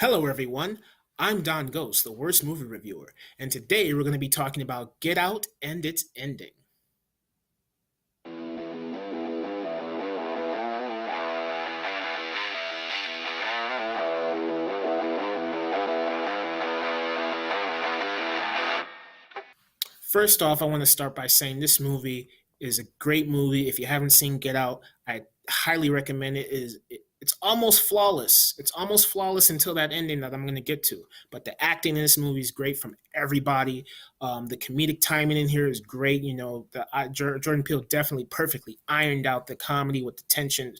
Hello, everyone. I'm Don Ghost, the worst movie reviewer, and today we're going to be talking about Get Out and its ending. First off, I want to start by saying this movie is a great movie. If you haven't seen Get Out, I highly recommend it. It's almost flawless. It's almost flawless until that ending that I'm going to get to. But the acting in this movie is great from everybody. The comedic timing in here is great. Jordan Peele definitely perfectly ironed out the comedy with the tension.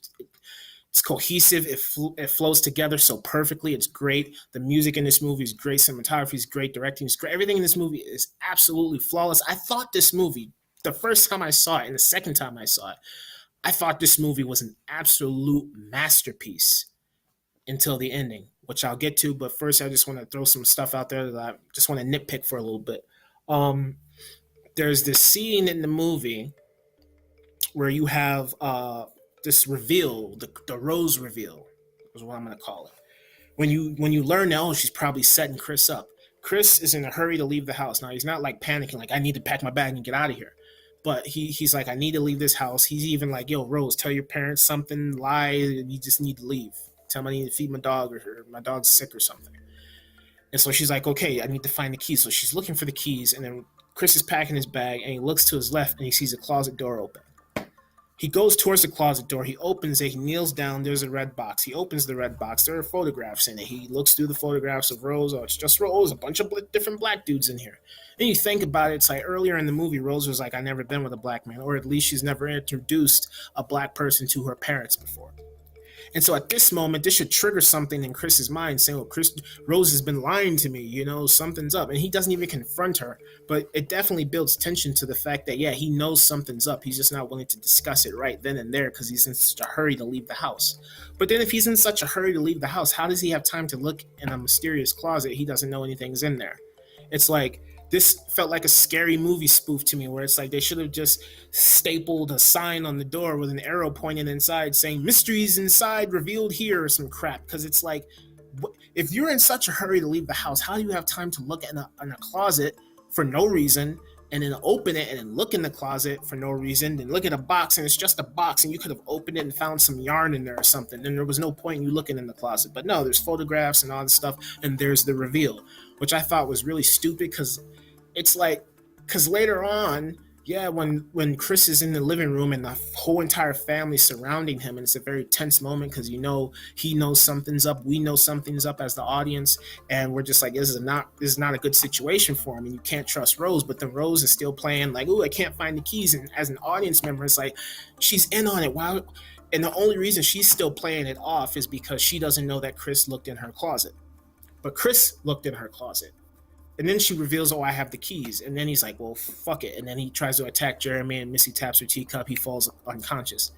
It's cohesive. It flows together so perfectly. It's great. The music in this movie is great. Cinematography is great. Directing is great. Everything in this movie is absolutely flawless. I thought this movie, the first time I saw it and the second time I saw it, I thought this movie was an absolute masterpiece until the ending, which I'll get to. But first, I just want to throw some stuff out there that I just want to nitpick for a little bit. Um, there's this scene in the movie where you have this reveal, the Rose reveal, is what I'm going to call it. When you learn that, oh, she's probably setting Chris up. Chris is in a hurry to leave the house. Now he's not like panicking, like I need to pack my bag and get out of here. But he's like, I need to leave this house. He's even like, yo, Rose, tell your parents something, lie, you just need to leave. Tell them I need to feed my dog or my dog's sick or something. And so she's like, okay, I need to find the keys. So she's looking for the keys, and then Chris is packing his bag, and he looks to his left, and he sees a closet door open. He goes towards the closet door. He opens it. He kneels down. There's a red box. He opens the red box. There are photographs in it. He looks through the photographs of Rose. Oh, it's just Rose. A bunch of different black dudes in here. And you think about it, it's like earlier in the movie, Rose was like, I've never been with a black man, or at least she's never introduced a black person to her parents before. And so at this moment, this should trigger something in Chris's mind saying, oh, Rose has been lying to me, something's up. And he doesn't even confront her. But it definitely builds tension to the fact that, yeah, he knows something's up. He's just not willing to discuss it right then and there because he's in such a hurry to leave the house. But then if he's in such a hurry to leave the house, how does he have time to look in a mysterious closet? He doesn't know anything's in there. It's like, this felt like a scary movie spoof to me where it's like they should have just stapled a sign on the door with an arrow pointing inside saying mysteries inside revealed here or some crap, because it's like, if you're in such a hurry to leave the house, how do you have time to look in a closet for no reason and then open it and then look in the closet for no reason, then look at a box and it's just a box and you could have opened it and found some yarn in there or something, then there was no point in you looking in the closet. But no, there's photographs and all this stuff, and there's the reveal, which I thought was really stupid because it's like, because later on, yeah, when Chris is in the living room and the whole entire family surrounding him, and it's a very tense moment because he knows something's up, we know something's up as the audience, and we're just like, this is not a good situation for him, and you can't trust Rose. But then Rose is still playing like, oh, I can't find the keys, and as an audience member, it's like she's in on it. Wow. And the only reason she's still playing it off is because she doesn't know that Chris looked in her closet. But Chris looked in her closet. And then she reveals, oh, I have the keys. And then he's like, well, fuck it. And then he tries to attack Jeremy, and Missy taps her teacup. He falls unconscious.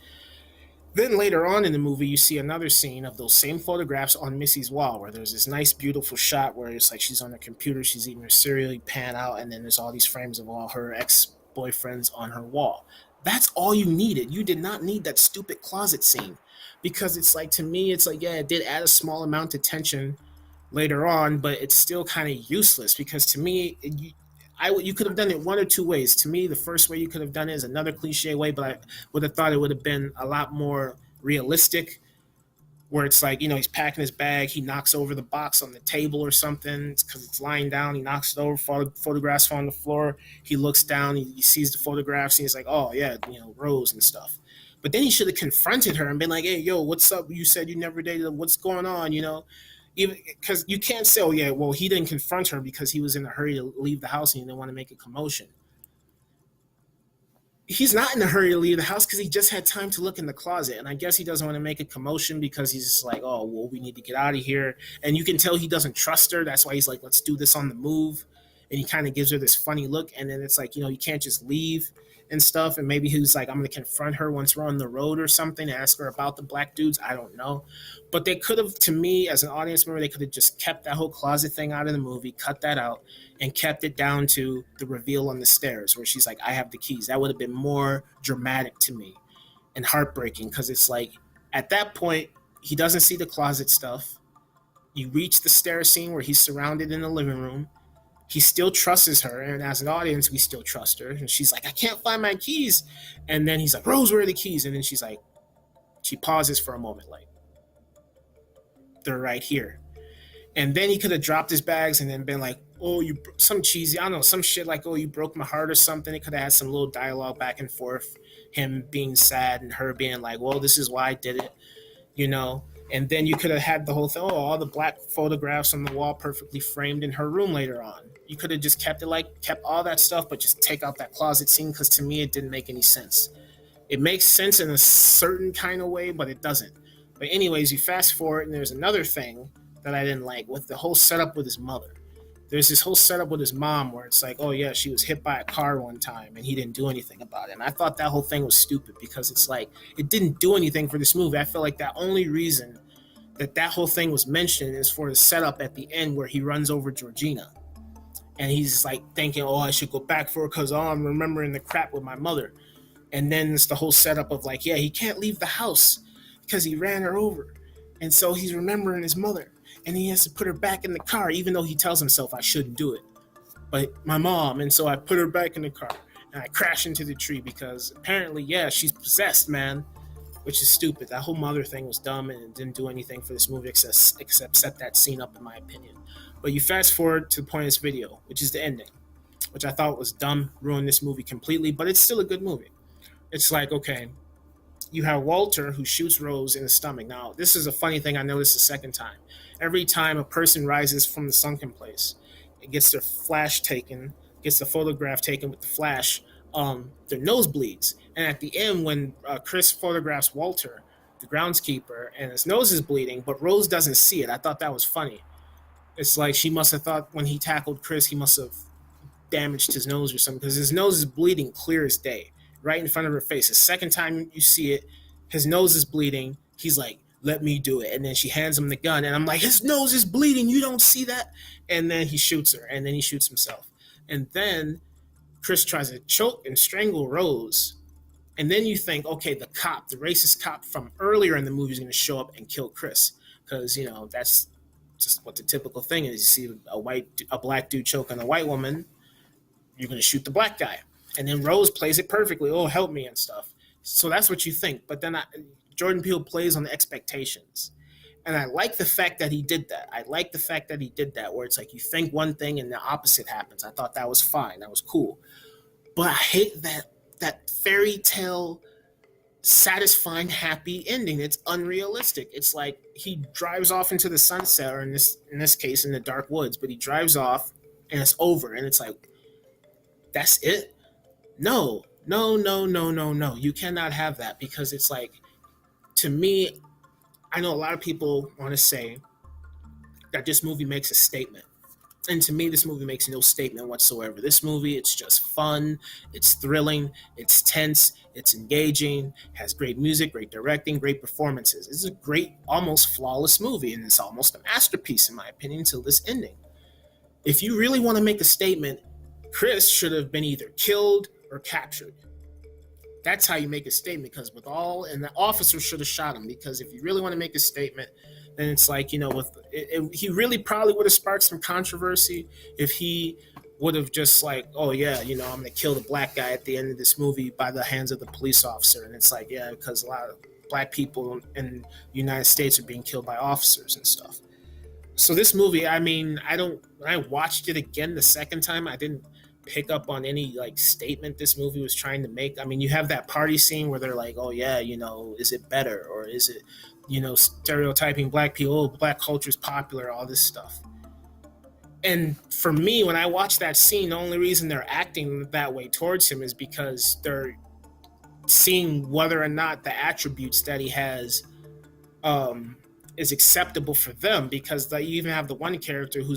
Then later on in the movie, you see another scene of those same photographs on Missy's wall, where there's this nice, beautiful shot where it's like she's on her computer, she's eating her cereal, you pan out, and then there's all these frames of all her ex-boyfriends on her wall. That's all you needed. You did not need that stupid closet scene. Because it's like, to me, it's like, yeah, it did add a small amount of tension later on, but it's still kind of useless because to me, you could have done it one or two ways. To me, the first way you could have done it is another cliche way, but I would have thought it would have been a lot more realistic, where it's like, he's packing his bag, he knocks over the box on the table or something because it's lying down, he knocks it over, photographs fall on the floor, he looks down, he sees the photographs, and he's like, oh yeah, Rose and stuff. But then he should have confronted her and been like, hey, yo, what's up? You said you never dated, what's going on, even because you can't say, oh yeah, well, he didn't confront her because he was in a hurry to leave the house and he didn't want to make a commotion. He's not in a hurry to leave the house because he just had time to look in the closet, and I guess he doesn't want to make a commotion because he's just like, oh well, we need to get out of here. And you can tell he doesn't trust her. That's why he's like, let's do this on the move. And he kind of gives her this funny look, and then it's like, you can't just leave and stuff. And maybe he was like, I'm going to confront her once we're on the road or something, ask her about the black dudes. I don't know. But they could have, to me, as an audience member, they could have just kept that whole closet thing out of the movie, cut that out, and kept it down to the reveal on the stairs where she's like, I have the keys. That would have been more dramatic to me and heartbreaking, because it's like, at that point, he doesn't see the closet stuff. You reach the stair scene where he's surrounded in the living room. He still trusts her, and as an audience, we still trust her. And she's like, I can't find my keys. And then he's like, Rose, where are the keys? And then she's like, she pauses for a moment, like, they're right here. And then he could have dropped his bags and then been like, oh, you, some cheesy, I don't know, some shit like, oh, you broke my heart or something. It could have had some little dialogue back and forth, him being sad and her being like, well, this is why I did it, you know. And then you could have had the whole thing, oh, all the black photographs on the wall perfectly framed in her room later on. You could have just kept it like, kept all that stuff, but just take out that closet scene, because to me, it didn't make any sense. It makes sense in a certain kind of way, but it doesn't. But anyways, you fast forward, and there's another thing that I didn't like with the whole setup with his mother. There's this whole setup with his mom where it's like, oh yeah, she was hit by a car one time and he didn't do anything about it. And I thought that whole thing was stupid, because it's like, it didn't do anything for this movie. I feel like the only reason that that whole thing was mentioned is for the setup at the end where he runs over Georgina. And he's like thinking, oh, I should go back for her because, oh, I'm remembering the crap with my mother. And then it's the whole setup of like, yeah, he can't leave the house because he ran her over. And so he's remembering his mother. And he has to put her back in the car, even though he tells himself I shouldn't do it. But my mom, and so I put her back in the car. And I crash into the tree because apparently, yeah, she's possessed, man. Which is stupid. That whole mother thing was dumb and it didn't do anything for this movie except set that scene up, in my opinion. But you fast forward to the point of this video, which is the ending, which I thought was dumb, ruined this movie completely, but it's still a good movie. It's like, okay, you have Walter who shoots Rose in the stomach. Now, this is a funny thing I noticed the second time. Every time a person rises from the sunken place, it gets their flash taken, gets the photograph taken with the flash, their nose bleeds. And at the end, when Chris photographs Walter, the groundskeeper, and his nose is bleeding, but Rose doesn't see it. I thought that was funny. It's like she must have thought when he tackled Chris, he must have damaged his nose or something, because his nose is bleeding clear as day, right in front of her face. The second time you see it, his nose is bleeding. He's like, let me do it. And then she hands him the gun. And I'm like, his nose is bleeding. You don't see that? And then he shoots her. And then he shoots himself. And then Chris tries to choke and strangle Rose. And then you think, okay, the cop, the racist cop from earlier in the movie is going to show up and kill Chris. Because, you know, that's just what the typical thing is. You see a black dude choke on a white woman, you're going to shoot the black guy. And then Rose plays it perfectly. Oh, help me and stuff. So that's what you think. But then Jordan Peele plays on the expectations. And I like the fact that he did that. I like the fact that he did that, where it's like you think one thing and the opposite happens. I thought that was fine. That was cool. But I hate that fairy tale, satisfying, happy ending. It's unrealistic. It's like he drives off into the sunset, or in this case, in the dark woods. But he drives off, and it's over. And it's like, that's it? No, no, no, no, no, no. You cannot have that, because it's like, to me, I know a lot of people want to say that this movie makes a statement. And to me, this movie makes no statement whatsoever. This movie, it's just fun, it's thrilling, it's tense, it's engaging, has great music, great directing, great performances. It's a great, almost flawless movie, and it's almost a masterpiece, in my opinion, until this ending. If you really want to make a statement, Chris should have been either killed or captured. That's how you make a statement, because and the officer should have shot him, because if you really want to make a statement, then it's like, you know, he really probably would have sparked some controversy if he would have just like, oh yeah, you know, I'm going to kill the black guy at the end of this movie by the hands of the police officer. And it's like, yeah, because a lot of black people in the United States are being killed by officers and stuff. So this movie, I mean, when I watched it again the second time, I didn't pick up on any like statement this movie was trying to make. I mean, you have that party scene where they're like, oh yeah, you know, is it better, or is it, you know, stereotyping black people, oh, black culture is popular, all this stuff. And for me, when I watch that scene, the only reason they're acting that way towards him is because they're seeing whether or not the attributes that he has is acceptable for them, because they even have the one character who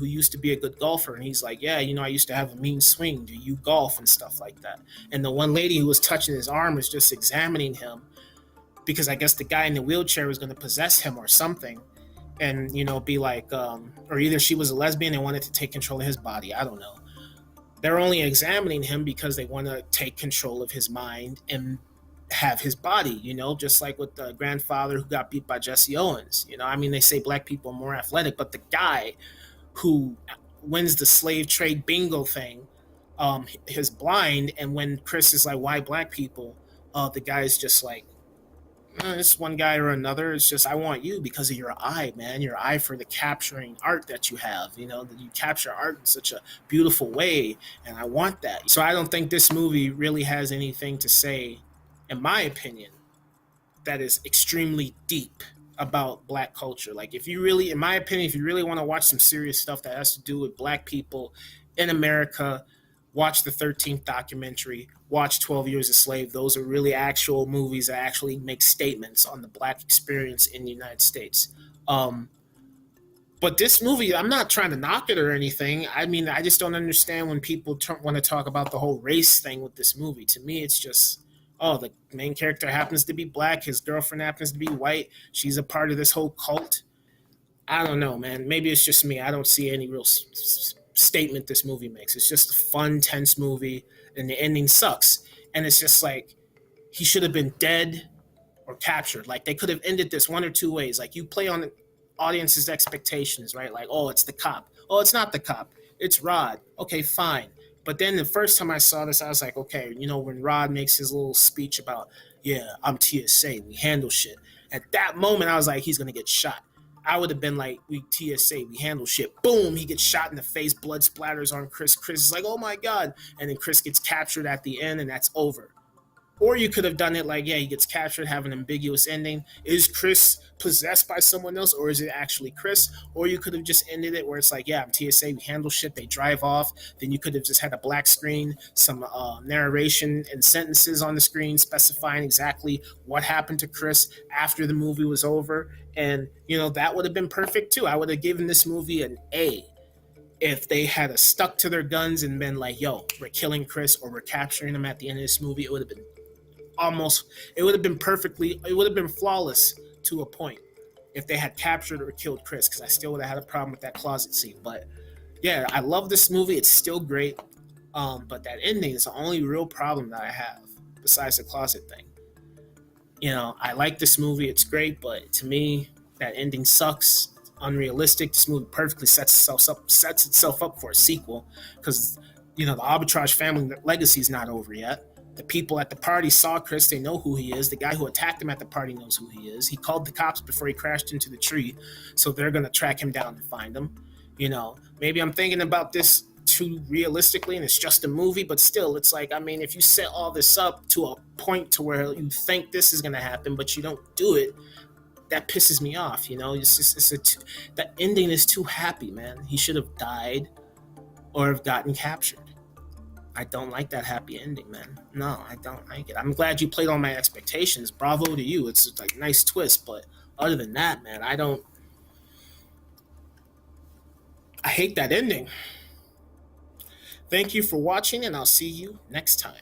used to be a good golfer, and he's like, yeah, you know, I used to have a mean swing, do you golf, and stuff like that. And the one lady who was touching his arm is just examining him, because I guess the guy in the wheelchair was going to possess him or something, and, you know, be like, or either she was a lesbian and wanted to take control of his body, I don't know. They're only examining him because they want to take control of his mind and have his body, just like with the grandfather who got beat by Jesse Owens. I mean, they say black people are more athletic, but the guy who wins the slave trade bingo thing is blind. And when Chris is like, why black people? The guy is just like, it's one guy or another. It's just, I want you because of your eye, man. Your eye for the capturing art that you have. That you capture art in such a beautiful way, and I want that. So I don't think this movie really has anything to say, in my opinion, that is extremely deep about black culture. Like, if you really, in my opinion, if you really want to watch some serious stuff that has to do with black people in America, watch the 13th documentary, watch 12 Years a Slave. Those are really actual movies that actually make statements on the black experience in the United States. Um, but this movie, I'm not trying to knock it or anything. I mean, I just don't understand when people want to talk about the whole race thing with this movie. To me, it's just, oh, the main character happens to be black. His girlfriend happens to be white. She's a part of this whole cult. I don't know, man. Maybe it's just me. I don't see any real statement this movie makes. It's just a fun, tense movie, and the ending sucks. And it's just like, he should have been dead or captured. Like, they could have ended this one or two ways. Like, you play on the audience's expectations, right? Like, oh, it's the cop. Oh, it's not the cop. It's Rod. Okay, fine. But then the first time I saw this, I was like, okay, when Rod makes his little speech about, yeah, I'm TSA, we handle shit. At that moment, I was like, he's gonna get shot. I would have been like, we TSA, we handle shit. Boom, he gets shot in the face, blood splatters on Chris. Chris is like, oh my God. And then Chris gets captured at the end, and that's over. Or you could have done it like, yeah, he gets captured, have an ambiguous ending. Is Chris possessed by someone else, or is it actually Chris? Or you could have just ended it where it's like, yeah, I'm TSA, we handle shit, they drive off. Then you could have just had a black screen, some narration and sentences on the screen specifying exactly what happened to Chris after the movie was over. And, that would have been perfect too. I would have given this movie an A if they had stuck to their guns and been like, yo, we're killing Chris or we're capturing him at the end of this movie. It would have been it would have been flawless to a point if they had captured or killed Chris, because I still would have had a problem with that closet scene. But yeah, I love this movie. It's still great. But that ending is the only real problem that I have besides the closet thing. I like this movie. It's great, but to me, that ending sucks. It's unrealistic. This movie perfectly sets itself up for a sequel, because the Arbitrage family legacy is not over yet. The people at the party saw Chris. They know who he is. The guy who attacked him at the party knows who he is. He called the cops before he crashed into the tree, so they're going to track him down and find him. Maybe I'm thinking about this too realistically and it's just a movie, but still, it's like, I mean, if you set all this up to a point to where you think this is going to happen, but you don't do it, that pisses me off. That ending is too happy, man. He should have died or have gotten captured. I don't like that happy ending, man. No, I don't like it. I'm glad you played on my expectations. Bravo to you. It's like a nice twist, but other than that, man, I hate that ending. Thank you for watching, and I'll see you next time.